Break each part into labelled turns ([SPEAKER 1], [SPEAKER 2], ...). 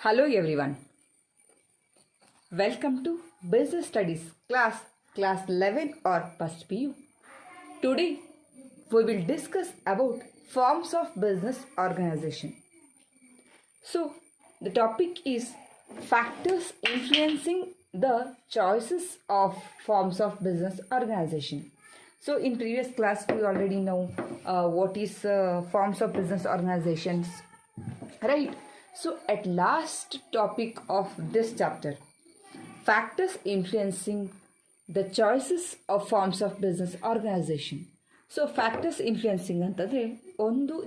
[SPEAKER 1] Hello everyone. Welcome to Business Studies class 11 or first PU. Today we will discuss about forms of business organization. So the topic is factors influencing the choices of forms of business organization. So in previous class we already know what is forms of business organizations, right? So at last topic of this chapter, factors influencing the choices of forms of business organization. So factors influencing ಅಂತಂದರೆ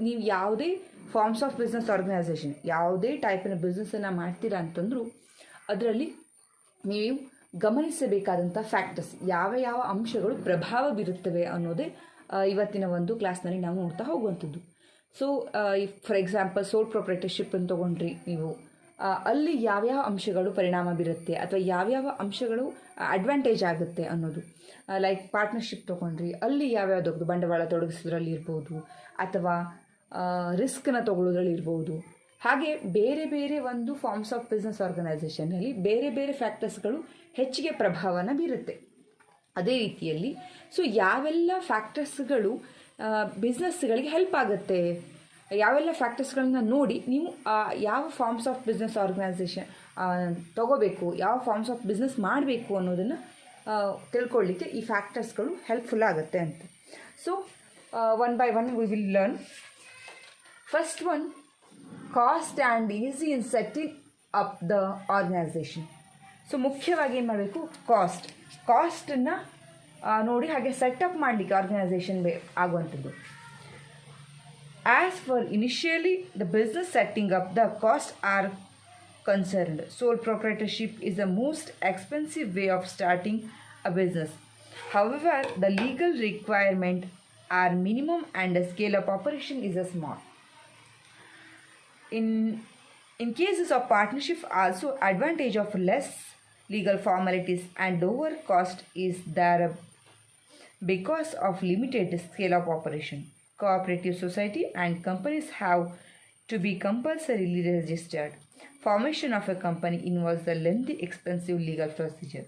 [SPEAKER 1] ನೀವು ಯಾವುದೇ forms of business organization ಯಾವುದೇ ಟೈಪಿನ ಬಿಸ್ನೆಸ್ಸನ್ನು ಮಾಡ್ತೀರಾ ಅಂತಂದರೂ ಅದರಲ್ಲಿ ನೀವು ಗಮನಿಸಬೇಕಾದಂಥ factors ಯಾವ ಅಂಶಗಳು ಪ್ರಭಾವ ಬೀರುತ್ತವೆ ಅನ್ನೋದೇ ಇವತ್ತಿನ ಒಂದು ಕ್ಲಾಸ್ನಲ್ಲಿ ನಾವು ನೋಡ್ತಾ ಹೋಗುವಂಥದ್ದು. So for example soul proprietorship ಅಂತ ತೊಗೊಂಡ್ರಿ ನೀವು, ಅಲ್ಲಿ ಯಾವ್ಯಾವ ಅಂಶಗಳು ಪರಿಣಾಮ ಬೀರುತ್ತೆ ಅಥವಾ ಯಾವ್ಯಾವ ಅಂಶಗಳು ಅಡ್ವಾಂಟೇಜ್ ಆಗುತ್ತೆ ಅನ್ನೋದು. ಲೈಕ್ ಪಾರ್ಟ್ನರ್ಶಿಪ್ ತೊಗೊಂಡ್ರಿ, ಅಲ್ಲಿ ಯಾವ್ಯಾವುದೊಂದು ಬಂಡವಾಳ ತೊಡಗಿಸೋದ್ರಲ್ಲಿ ಇರ್ಬೋದು ಅಥವಾ ರಿಸ್ಕ್ನ ತೊಗೊಳ್ಳೋದ್ರಲ್ಲಿ ಇರ್ಬೋದು. ಹಾಗೆ ಬೇರೆ ಬೇರೆ ಒಂದು ಫಾರ್ಮ್ಸ್ ಆಫ್ ಬಿಸ್ನೆಸ್ ಆರ್ಗನೈಸೇಷನ್ನಲ್ಲಿ ಬೇರೆ ಬೇರೆ ಫ್ಯಾಕ್ಟರ್ಸ್ಗಳು ಹೆಚ್ಚಿಗೆ ಪ್ರಭಾವನ ಬೀರುತ್ತೆ. ಅದೇ ರೀತಿಯಲ್ಲಿ ಸೊ ಯಾವೆಲ್ಲ ಫ್ಯಾಕ್ಟರ್ಸ್ಗಳು ಬಿಸ್ನೆಸ್ಗಳಿಗೆ ಹೆಲ್ಪ್ ಆಗುತ್ತೆ, ಯಾವೆಲ್ಲ ಫ್ಯಾಕ್ಟರ್ಸ್ಗಳನ್ನ ನೋಡಿ ನೀವು ಯಾವ ಫಾರ್ಮ್ಸ್ ಆಫ್ ಬಿಸ್ನೆಸ್ ಆರ್ಗನೈಸೇಷನ್ ತಗೋಬೇಕು, ಯಾವ ಫಾರ್ಮ್ಸ್ ಆಫ್ ಬಿಸ್ನೆಸ್ ಮಾಡಬೇಕು ಅನ್ನೋದನ್ನು ತಿಳ್ಕೊಳ್ಳಿಕ್ಕೆ ಈ ಫ್ಯಾಕ್ಟರ್ಸ್ಗಳು ಹೆಲ್ಪ್ಫುಲ್ ಆಗುತ್ತೆ ಅಂತ. So one by one we will learn. First one, cost and easy in setting up the organisation. So ಮುಖ್ಯವಾಗಿ ಏನು ಮಾಡಬೇಕು, ಕಾಸ್ಟನ್ನು ನೋಡಿ ಹಾಗೆ ಸೆಟಪ್ ಮಾಡಲಿಕ್ಕೆ ಆರ್ಗನೈಸೇಷನ್ ಆಗುವಂಥದ್ದು. As for initially the business setting up, the costs are concerned. Sole proprietorship is the most expensive way of starting a business. However, the legal requirement are minimum and the scale of operation is a small. In cases of partnership, also advantage of less legal formalities and lower cost is there because of limited scale of operation. Cooperative society and companies have to be compulsorily registered. Formation of a company involves the lengthy, expensive legal procedure.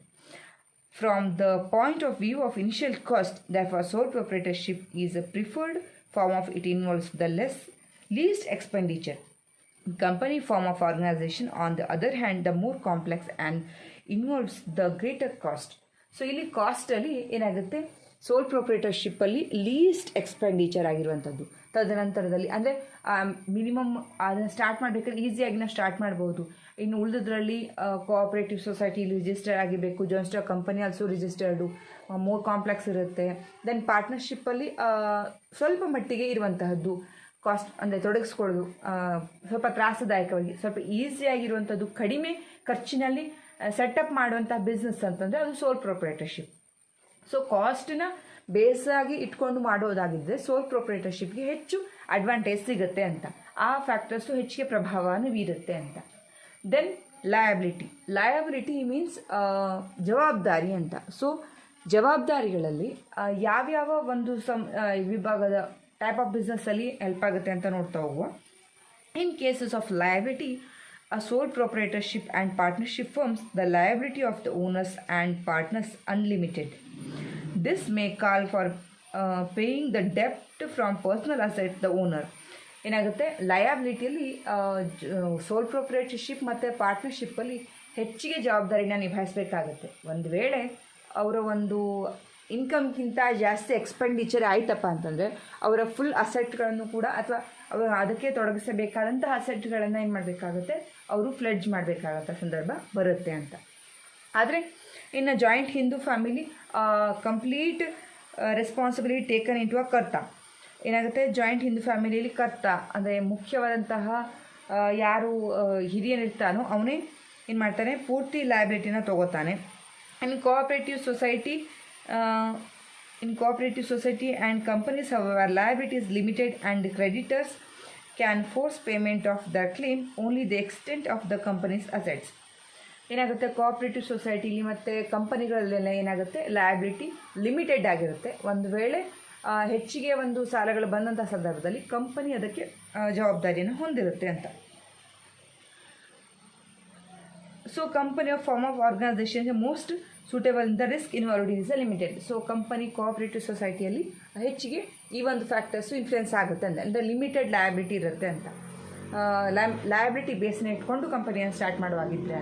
[SPEAKER 1] From the point of view of initial cost, therefore, sole proprietorship is a preferred form of it involves the least expenditure. Company form of organization, on the other hand, the more complex and involves the greater cost. So, ಇಲ್ಲಿ ಕಾಸ್ಟಲ್ಲಿ ಏನಾಗುತ್ತೆ, ಸೋಲ್ ಪ್ರೊಪ್ರೈಟರ್ಶಿಪ್ಪಲ್ಲಿ list expenditure ಆಗಿರುವಂಥದ್ದು. ತದನಂತರದಲ್ಲಿ ಅಂದರೆ minimum ಅದನ್ನು start ಮಾಡಬೇಕಾದ್ರೆ ಈಸಿಯಾಗಿ ನಾವು start ಮಾಡ್ಬೋದು. ಇನ್ನು ಉಳಿದ್ರಲ್ಲಿ ಕೋಆಪ್ರೇಟಿವ್ ಸೊಸೈಟಿಲಿ ರಿಜಿಸ್ಟರ್ ಆಗಿರಬೇಕು, joint stock company also registered, more complex ಇರುತ್ತೆ. ದೆನ್ ಪಾರ್ಟ್ನರ್ಶಿಪ್ಪಲ್ಲಿ ಸ್ವಲ್ಪ ಮಟ್ಟಿಗೆ ಇರುವಂತಹದ್ದು ಕಾಸ್ಟ್ ಅಂದರೆ ತೊಡಗಿಸ್ಕೊಳ್ಳೋದು ಸ್ವಲ್ಪ ತ್ರಾಸದಾಯಕವಾಗಿ, ಸ್ವಲ್ಪ ಈಸಿಯಾಗಿರುವಂಥದ್ದು, ಕಡಿಮೆ ಖರ್ಚಿನಲ್ಲಿ ಸೆಟಪ್ ಮಾಡುವಂಥ ಬಿಸ್ನೆಸ್ ಅಂತಂದರೆ ಅದು ಸೋಲ್ ಪ್ರೊಪ್ರೈಟರ್ಶಿಪ್. ಸೊ ಕಾಸ್ಟನ್ನ ಬೇಸಾಗಿ ಇಟ್ಕೊಂಡು ಮಾಡೋದಾಗಿದ್ದರೆ ಸೋಲ್ ಪ್ರೊಪ್ರೈಟರ್ಶಿಪ್ಗೆ ಹೆಚ್ಚು ಅಡ್ವಾಂಟೇಜ್ ಸಿಗುತ್ತೆ ಅಂತ, ಆ ಫ್ಯಾಕ್ಟರ್ಸು ಹೆಚ್ಚಿಗೆ ಪ್ರಭಾವವನ್ನು ಬೀರುತ್ತೆ ಅಂತ. ದೆನ್ ಲಯಬಿಲಿಟಿ ಮೀನ್ಸ್ ಜವಾಬ್ದಾರಿ ಅಂತ. ಸೊ ಜವಾಬ್ದಾರಿಗಳಲ್ಲಿ ಯಾವ್ಯಾವ ಒಂದು ವಿಭಾಗದ ಟೈಪ್ ಆಫ್ ಬಿಸ್ನೆಸ್ಸಲ್ಲಿ ಹೆಲ್ಪ್ ಆಗುತ್ತೆ ಅಂತ ನೋಡ್ತಾ ಹೋಗುವ. In cases of liability, a sole proprietorship and partnership firms, the liability of the owners and partners unlimited. This may call for paying the debt from personal asset the owner. ಏನಾಗುತ್ತೆ, ಲಯಬಿಲಿಟಿಯಲ್ಲಿ ಸೋಲ್ proprietorship ಮತ್ತು ಪಾರ್ಟ್ನರ್ಶಿಪ್ಪಲ್ಲಿ ಹೆಚ್ಚಿಗೆ ಜವಾಬ್ದಾರಿನ ನಿಭಾಯಿಸಬೇಕಾಗತ್ತೆ. ಒಂದು ವೇಳೆ ಅವರ ಒಂದು ಇನ್ಕಮ್ಗಿಂತ ಜಾಸ್ತಿ expenditure ಆಯ್ತಪ್ಪ ಅಂತಂದರೆ ಅವರ ಫುಲ್ ಅಸೆಟ್ಗಳನ್ನು ಕೂಡ ಅಥವಾ ಅವರು ಅದಕ್ಕೆ ತೊಡಗಿಸಬೇಕಾದಂತಹ ಅಸೆಟ್ಗಳನ್ನು ಏನು ಮಾಡಬೇಕಾಗುತ್ತೆ, ಅವರು ಫ್ಲೆಡ್ಜ್ ಮಾಡಬೇಕಾಗತ್ತ ಸಂದರ್ಭ ಬರುತ್ತೆ ಅಂತ. ಆದರೆ ಇನ್ನು joint Hindu family complete responsibility taken into a ಕರ್ತ. ಏನಾಗುತ್ತೆ, ಜಾಯಿಂಟ್ ಹಿಂದೂ ಫ್ಯಾಮಿಲಿಯಲ್ಲಿ ಕರ್ತ ಅಂದರೆ ಮುಖ್ಯವಾದಂತಹ ಯಾರು ಹಿರಿಯನಿರ್ತಾನೋ ಅವನೇ ಏನು ಮಾಡ್ತಾನೆ, ಪೂರ್ತಿ ಲಯಬಿಲಿಟಿನ ತೊಗೋತಾನೆ. ಇನ್ನು cooperative society and companies, however, liability is limited and creditors can force payment of the claim only the extent of the company's assets. ಏನಾಗುತ್ತೆ, ಕೋಆಪ್ರೇಟಿವ್ ಸೊಸೈಟಿಲಿ ಮತ್ತು ಕಂಪನಿಗಳಲ್ಲೆಲ್ಲ ಏನಾಗುತ್ತೆ, ಲಯಬಿಲಿಟಿ ಲಿಮಿಟೆಡ್ ಆಗಿರುತ್ತೆ. ಒಂದು ವೇಳೆ ಹೆಚ್ಚಿಗೆ ಒಂದು ಸಾಲಗಳು ಬಂದಂಥ ಸಂದರ್ಭದಲ್ಲಿ ಕಂಪನಿ ಅದಕ್ಕೆ ಜವಾಬ್ದಾರಿಯನ್ನು ಹೊಂದಿರುತ್ತೆ ಅಂತ. So company of form of organisation most suitable the risk involved is limited. So company cooperative ಸೊಸೈಟಿಯಲ್ಲಿ ಹೆಚ್ಚಿಗೆ ಈ ಒಂದು ಫ್ಯಾಕ್ಟರ್ಸು ಇನ್ಫ್ಲುಯೆನ್ಸ್ ಆಗುತ್ತೆ ಅಂದರೆ ಲಿಮಿಟೆಡ್ ಲಯಬಿಲಿಟಿ ಇರುತ್ತೆ ಅಂತ. ಲಯಬಿಲಿಟಿ ಬೇಸ್ನ ಇಟ್ಕೊಂಡು ಕಂಪನಿಯನ್ನು ಸ್ಟಾರ್ಟ್ ಮಾಡುವಾಗಿದ್ದರೆ.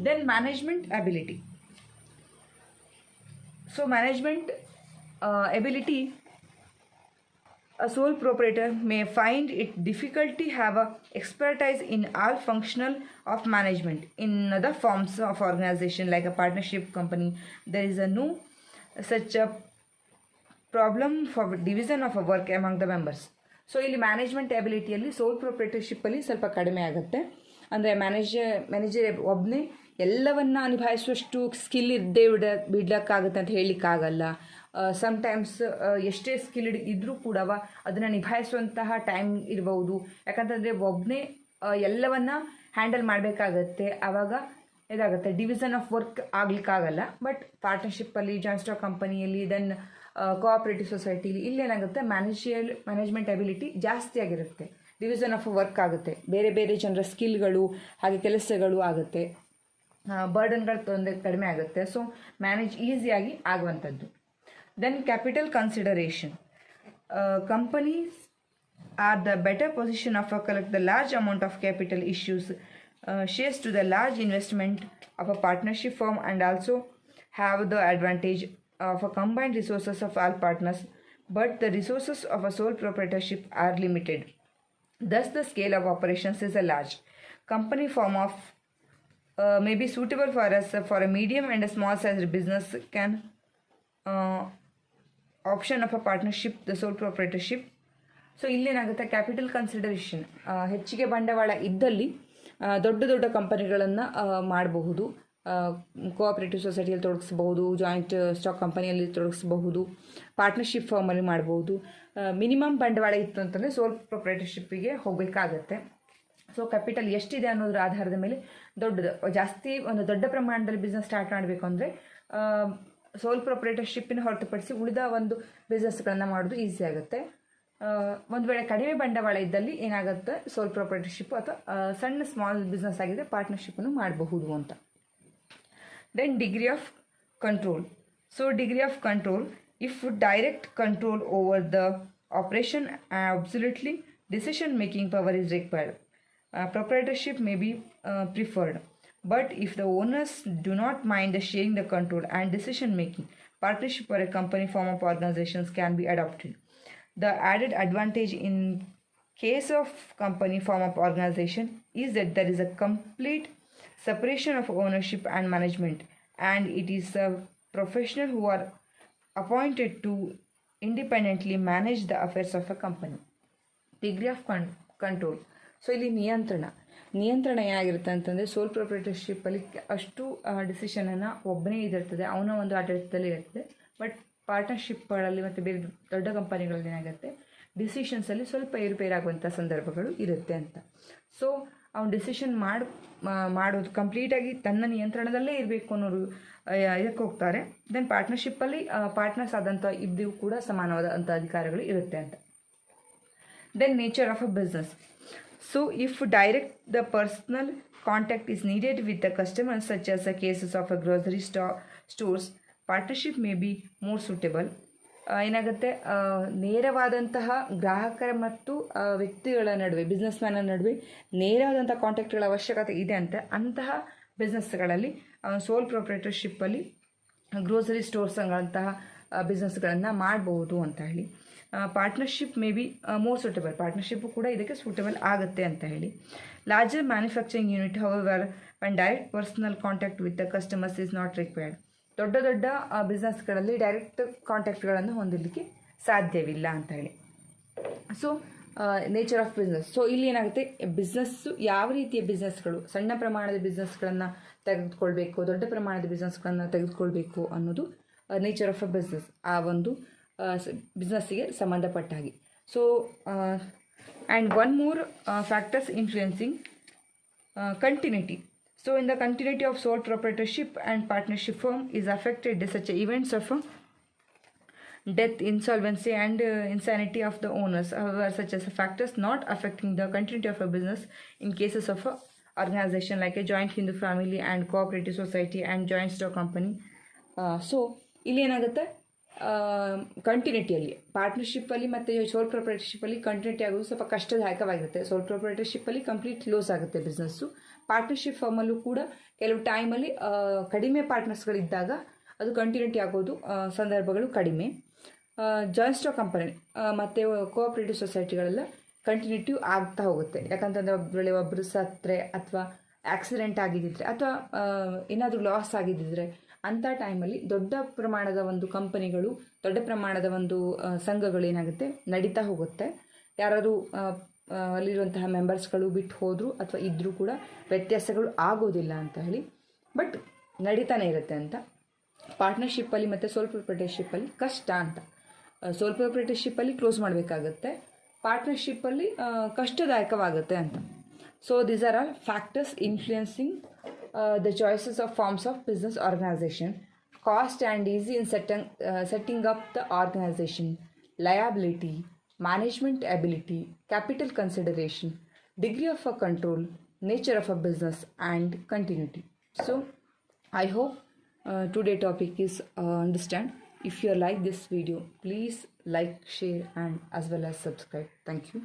[SPEAKER 1] Then management ability. So management ability, a sole proprietor may find it difficult to have a expertise in all functional of management. In other forms of organization like a partnership company, there is no such a problem for division of a work among the members. So ಇಲ್ಲಿ management ಎಬಿಲಿಟಿಯಲ್ಲಿ ಸೋಲ್ ಪ್ರೊಪ್ರೈಟರ್ಶಿಪ್ಪಲ್ಲಿ ಸ್ವಲ್ಪ ಕಡಿಮೆ ಆಗುತ್ತೆ. ಅಂದರೆ manager ಒಬ್ಬನೇ ಎಲ್ಲವನ್ನ ನಿಭಾಯಿಸುವಷ್ಟು skill ಇದ್ದೇ ಬಿಡೋಕ್ಕಾಗುತ್ತೆ ಅಂತ ಹೇಳಲಿಕ್ಕಾಗಲ್ಲ. Sometimes ಎಷ್ಟೇ ಸ್ಕಿಲ್ಡ್ ಇದ್ದರೂ ಕೂಡ ಅದನ್ನು ನಿಭಾಯಿಸುವಂತಹ ಟೈಮ್ ಇರ್ಬೋದು. ಯಾಕಂತಂದರೆ ಒಬ್ಬನೇ ಎಲ್ಲವನ್ನ ಹ್ಯಾಂಡಲ್ ಮಾಡಬೇಕಾಗತ್ತೆ. ಆವಾಗ ಇದಾಗುತ್ತೆ, ಡಿವಿಷನ್ ಆಫ್ ವರ್ಕ್ ಆಗಲಿಕ್ಕಾಗಲ್ಲ. ಬಟ್ ಪಾರ್ಟ್ನರ್ಶಿಪ್ಪಲ್ಲಿ, ಜಾಯಿಂಟ್ ಸ್ಟಾಕ್ ಕಂಪನಿಯಲ್ಲಿ, ದೆನ್ ಕೋಆಪರೇಟಿವ್ ಸೊಸೈಟಿಲಿ ಇಲ್ಲೇನಾಗುತ್ತೆ, ಮ್ಯಾನೇಜ್ಮೆಂಟ್ ಎಬಿಲಿಟಿ ಜಾಸ್ತಿ ಆಗಿರುತ್ತೆ. ಡಿವಿಷನ್ ಆಫ್ ವರ್ಕ್ ಆಗುತ್ತೆ, ಬೇರೆ ಬೇರೆ ಜನರ ಸ್ಕಿಲ್ಗಳು ಹಾಗೆ ಕೆಲಸಗಳು ಆಗುತ್ತೆ, ಬರ್ಡನ್ಗಳು ತೊಂದರೆ ಕಡಿಮೆ ಆಗುತ್ತೆ. ಸೊ ಮ್ಯಾನೇಜ್ ಈಸಿಯಾಗಿ ಆಗುವಂಥದ್ದು. Then capital consideration. Companies are the better position of collect the large amount of capital issues shares to the large investment of a partnership firm and also have the advantage of a combined resources of all partners, but the resources of a sole proprietorship are limited. Thus the scale of operations is a large. Company form of may be suitable for us for a medium and a small sized business can option of a partnership, the sole proprietorship. So ಇಲ್ಲೇನಾಗುತ್ತೆ, capital consideration, ಹೆಚ್ಚಿಗೆ ಬಂಡವಾಳ ಇದ್ದಲ್ಲಿ ದೊಡ್ಡ ದೊಡ್ಡ ಕಂಪನಿಗಳನ್ನು ಮಾಡಬಹುದು. Cooperative ಸೊಸೈಟಿಯಲ್ಲಿ ತೊಡಗಿಸಬಹುದು, ಜಾಯಿಂಟ್ ಸ್ಟಾಕ್ ಕಂಪನಿಯಲ್ಲಿ ತೊಡಗಿಸಬಹುದು, ಪಾರ್ಟ್ನರ್ಶಿಪ್ ಫರ್ಮಲ್ಲಿ ಮಾಡಬಹುದು. ಮಿನಿಮಮ್ ಬಂಡವಾಳ ಇತ್ತು ಅಂತಂದರೆ ಸೋಲ್ ಪ್ರೊಪ್ರೈಟರ್ಶಿಪ್ಪಿಗೆ ಹೋಗಬೇಕಾಗತ್ತೆ. ಸೊ ಕ್ಯಾಪಿಟಲ್ ಎಷ್ಟಿದೆ ಅನ್ನೋದ್ರ ಆಧಾರದ ಮೇಲೆ ಜಾಸ್ತಿ ಒಂದು ದೊಡ್ಡ ಪ್ರಮಾಣದಲ್ಲಿ ಬಿಸ್ನೆಸ್ ಸ್ಟಾರ್ಟ್ ಮಾಡಬೇಕು ಅಂದರೆ ಸೋಲ್ ಪ್ರೊಪ್ರೈಟರ್ಶಿಪ್ಪಿನ ಹೊರತುಪಡಿಸಿ ಉಳಿದ ಒಂದು ಬಿಸ್ನೆಸ್ಗಳನ್ನು ಮಾಡೋದು ಈಸಿ ಆಗುತ್ತೆ. ಒಂದು ವೇಳೆ ಕಡಿಮೆ ಬಂಡವಾಳ ಇದ್ದಲ್ಲಿ ಏನಾಗುತ್ತೆ, ಸೋಲ್ ಪ್ರೊಪ್ರೈಟರ್ಶಿಪ್ ಅಥವಾ ಸಣ್ಣ ಸ್ಮಾಲ್ ಬಿಸ್ನೆಸ್ ಆಗಿದೆ ಪಾರ್ಟ್ನರ್ಶಿಪ್ಪನ್ನು ಮಾಡಬಹುದು ಅಂತ. Then degree of control. So degree of control, if direct control over the operation absolutely decision making power is required. Proprietorship may be preferred. But if the owners do not mind sharing the control and decision making, partnership or a company form of organizations can be adopted. The added advantage in case of company form of organization is that there is a complete separation of ownership and management, and it is a professional who are appointed to independently manage the affairs of a company. Degree of control. So ಇಲ್ಲಿ ನಿಯಂತ್ರಣ ಏನಾಗಿರುತ್ತೆ ಅಂತಂದರೆ ಸೋಲ್ ಪ್ರೊಪ್ರೈಟರ್ಶಿಪ್ಪಲ್ಲಿ ಅಷ್ಟು ಡಿಸಿಷನನ್ನು ಒಬ್ಬನೇ ಇದಿರ್ತದೆ, ಅವನ ಒಂದು ಆಡಳಿತದಲ್ಲಿ ಇರ್ತದೆ. ಬಟ್ ಪಾರ್ಟ್ನರ್ಶಿಪ್ಗಳಲ್ಲಿ ಮತ್ತು ಬೇರೆ ದೊಡ್ಡ ಕಂಪನಿಗಳಲ್ಲಿ ಏನಾಗುತ್ತೆ, ಡಿಸಿಷನ್ಸಲ್ಲಿ ಸ್ವಲ್ಪ ಏರುಪೇರಾಗುವಂಥ ಸಂದರ್ಭಗಳು ಇರುತ್ತೆ ಅಂತ. ಸೊ ಅವ್ನು ಡಿಸಿಷನ್ ಮಾಡೋದು ಕಂಪ್ಲೀಟಾಗಿ ತನ್ನ ನಿಯಂತ್ರಣದಲ್ಲೇ ಇರಬೇಕು ಅನ್ನೋರು ಇದಕ್ಕೆ ಹೋಗ್ತಾರೆ. ದೆನ್ ಪಾರ್ಟ್ನರ್ಶಿಪ್ಪಲ್ಲಿ ಪಾರ್ಟ್ನರ್ಸ್ ಆದಂಥ ಇಬ್ಬರಿಗೂ ಕೂಡ ಸಮಾನವಾದಂಥ ಅಧಿಕಾರಗಳು ಇರುತ್ತೆ ಅಂತ. Then nature of a business. So if direct the personal contact is needed with the customers, such as the cases of a grocery stores, partnership may be more suitable. ಏನಾಗುತ್ತೆ, ನೇರವಾದಂತಹ ಗ್ರಾಹಕರ ಮತ್ತು ವ್ಯಕ್ತಿಗಳ ನಡುವೆ, ಬಿಸ್ನೆಸ್ ಮ್ಯಾನ ನಡುವೆ ನೇರವಾದಂಥ ಕಾಂಟ್ಯಾಕ್ಟ್ಗಳ ಅವಶ್ಯಕತೆ ಇದೆ ಅಂತಹ ಬಿಸ್ನೆಸ್ಗಳಲ್ಲಿ ಸೋಲ್ ಪ್ರೊಪ್ರೈಟರ್ಶಿಪ್ಪಲ್ಲಿ ಗ್ರೋಸರಿ ಸ್ಟೋರ್ಸ್ಗಳಂತಹ ಬಿಸ್ನೆಸ್ಗಳನ್ನು ಮಾಡಬಹುದು ಅಂತ ಹೇಳಿ. Partnership may be more suitable, partnership ಕೂಡ ಇದಕ್ಕೆ ಸೂಟಬಲ್ ಆಗುತ್ತೆ ಅಂತ ಹೇಳಿ. Larger manufacturing unit hour when direct personal contact with the customers is not required. ದೊಡ್ಡ ದೊಡ್ಡ ಬಿಸ್ನೆಸ್ಗಳಲ್ಲಿ ಡೈರೆಕ್ಟ್ ಕಾಂಟ್ಯಾಕ್ಟ್ಗಳನ್ನು ಹೊಂದಲಿಕ್ಕೆ ಸಾಧ್ಯವಿಲ್ಲ ಅಂತ ಹೇಳಿ. So nature of business. So ಇಲ್ಲಿ ಏನಾಗುತ್ತೆ, ಬಿಸ್ನೆಸ್ಸು ಯಾವ ರೀತಿಯ ಬಿಸ್ನೆಸ್ಗಳು, ಸಣ್ಣ ಪ್ರಮಾಣದ ಬಿಸ್ನೆಸ್ಗಳನ್ನು ತೆಗೆದುಕೊಳ್ಬೇಕು, ದೊಡ್ಡ ಪ್ರಮಾಣದ ಬಿಸ್ನೆಸ್ಗಳನ್ನು ತೆಗೆದುಕೊಳ್ಬೇಕು ಅನ್ನೋದು ನೇಚರ್ ಆಫ್ ಅ ಬಿಸ್ನೆಸ್, ಆ ಒಂದು ಬಿಸ್ನೆಸ್ಸಿಗೆ ಸಂಬಂಧಪಟ್ಟ ಹಾಗೆ. So and one more factors influencing continuity. So in the continuity of sole proprietorship and partnership firm is affected such events of death, insolvency and insanity of the owners. However, such as factors not affecting the continuity of a business in cases of organization like a joint Hindu family and cooperative society and joint stock company. So ಇಲ್ಲಿ ಏನಾಗುತ್ತೆ, ಕಂಟಿನ್ಯೂಟಿಯಲ್ಲಿ ಪಾರ್ಟ್ನರ್ಶಿಪ್ಪಲ್ಲಿ ಮತ್ತು ಸೋಲ್ ಪ್ರೊಪ್ರೈಟರ್ಶಿಪ್ಪಲ್ಲಿ continuity ಆಗೋದು ಸ್ವಲ್ಪ ಕಷ್ಟದಾಯಕವಾಗಿರುತ್ತೆ. ಸೋಲ್ ಪ್ರೊಪ್ರೈಟರ್ಶಿಪ್ಪಲ್ಲಿ complete close ಆಗುತ್ತೆ business. Partnership ಫಾರ್ಮಲ್ಲೂ ಕೂಡ ಕೆಲವು ಟೈಮಲ್ಲಿ ಕಡಿಮೆ ಪಾರ್ಟ್ನರ್ಸ್ಗಳಿದ್ದಾಗ ಅದು ಕಂಟಿನ್ಯೂಟಿ ಆಗೋದು ಸಂದರ್ಭಗಳು ಕಡಿಮೆ. ಜಾಯಿಂಟ್ ಸ್ಟಾಕ್ ಕಂಪನಿ ಮತ್ತು ಕೋಆಪರೇಟಿವ್ ಸೊಸೈಟಿಗಳೆಲ್ಲ ಕಂಟಿನ್ಯೂಟಿವ್ ಆಗ್ತಾ ಹೋಗುತ್ತೆ. ಯಾಕಂತಂದರೆ ಒಬ್ಬರು ಸತ್ತರೆ ಅಥವಾ ಆಕ್ಸಿಡೆಂಟ್ ಆಗಿದ್ದಿದ್ರೆ ಅಥವಾ ಏನಾದರೂ ಲಾಸ್ ಆಗಿದ್ದಿದ್ರೆ ಅಂಥ ಟೈಮಲ್ಲಿ ದೊಡ್ಡ ಪ್ರಮಾಣದ ಒಂದು ಕಂಪನಿಗಳು, ದೊಡ್ಡ ಪ್ರಮಾಣದ ಒಂದು ಸಂಘಗಳು ಏನಾಗುತ್ತೆ ನಡೀತಾ ಹೋಗುತ್ತೆ. ಯಾರಾದರೂ ಅಲ್ಲಿರುವಂತಹ ಮೆಂಬರ್ಸ್ಗಳು ಬಿಟ್ಟು ಹೋದರೂ ಅಥವಾ ಇದ್ದರೂ ಕೂಡ ವ್ಯತ್ಯಾಸಗಳು ಆಗೋದಿಲ್ಲ ಅಂತ ಹೇಳಿ, ಬಟ್ ನಡೀತಾನೆ ಇರುತ್ತೆ ಅಂತ. ಪಾರ್ಟ್ನರ್ಶಿಪ್ಪಲ್ಲಿ ಮತ್ತು ಸೋಲ್ ಪ್ರೊಪ್ರೈಟರ್ಶಿಪ್ಪಲ್ಲಿ ಕಷ್ಟ ಅಂತ. ಸೋಲ್ ಪ್ರೊಪ್ರೈಟರ್ಶಿಪ್ಪಲ್ಲಿ ಕ್ಲೋಸ್ ಮಾಡಬೇಕಾಗತ್ತೆ, ಪಾರ್ಟ್ನರ್ಶಿಪ್ಪಲ್ಲಿ ಕಷ್ಟದಾಯಕವಾಗುತ್ತೆ ಅಂತ. So these are all factors influencing the choices of forms of business organization: cost and easy in setting up the organization, liability, management ability, capital consideration, degree of a control, nature of a business, and continuity. So I hope today topic is understand. If you like this video, please like, share, and as well as subscribe. Thank you.